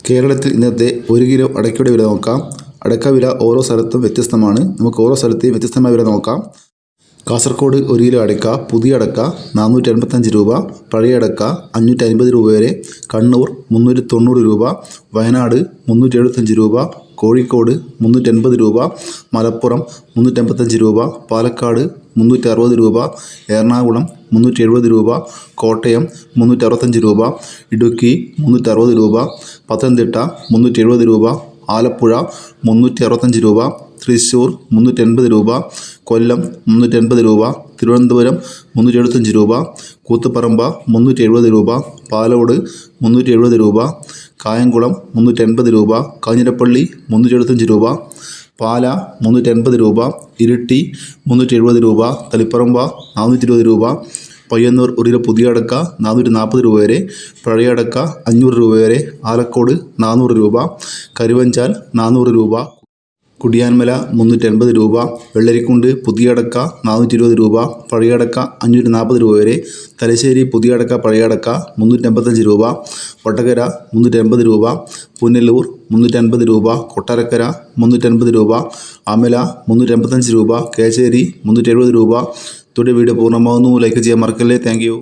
കേരളത്തിൽ ഇന്നത്തെ 1 കിലോ അടയ്ക്കയുടെ വില നോക്കാം. അടയ്ക്ക വില ഓരോ സ്ഥലത്തും വ്യത്യസ്തമാണ്. നമുക്ക് ഓരോ സ്ഥലത്തെയും വ്യത്യസ്തമായ വില നോക്കാം. കാസർഗോഡ് 1 കിലോ അടയ്ക്ക, പുതിയ അടയ്ക്ക 485 രൂപ, പഴയ അടയ്ക്ക 550 രൂപ വരെ. കണ്ണൂർ 390 രൂപ, വയനാട് 375 രൂപ, കോഴിക്കോട് 380 രൂപ, മലപ്പുറം 385 രൂപ, പാലക്കാട് 360 രൂപ, എറണാകുളം 370 രൂപ, കോട്ടയം 365 രൂപ, ഇടുക്കി 360 രൂപ, പത്തനംതിട്ട 370 രൂപ, ആലപ്പുഴ 365 രൂപ, തൃശ്ശൂർ 380 രൂപ, കൊല്ലം 380 രൂപ, തിരുവനന്തപുരം 375 രൂപ, കൂത്തുപറമ്പ 370 രൂപ, പാലോട് 370 രൂപ, കായംകുളം 380 രൂപ, കാഞ്ഞിരപ്പള്ളി 375 രൂപ, പാല 380 രൂപ, ഇരിട്ടി 370 രൂപ, തളിപ്പറമ്പ 420 രൂപ, പയ്യന്നൂർ 1 കിലോ പുതിയ അടയ്ക്ക 440 രൂപ വരെ, പഴയ അടയ്ക്ക 500 രൂപ വരെ, ആലക്കോട് 400 രൂപ, കരുവഞ്ചാൽ 400 രൂപ, കുടിയാൻമല 380 രൂപ, വെള്ളരിക്കുണ്ട് പുതിയ അടയ്ക്ക 420 രൂപ, പഴയ അടയ്ക്ക 540 രൂപ വരെ, തലശ്ശേരി പുതിയ അടയ്ക്ക പഴയ അടയ്ക്ക 385 രൂപ, വടകര 380 രൂപ, പുനലൂർ 380 രൂപ, കൊട്ടാരക്കര 380 രൂപ, അമല 385 രൂപ, കേച്ചേരി 370 രൂപ. വീഡിയോ പൂർണ്ണമാകുന്നു. ലൈക്ക് ചെയ്യാൻ മറക്കല്ലേ. Thank you.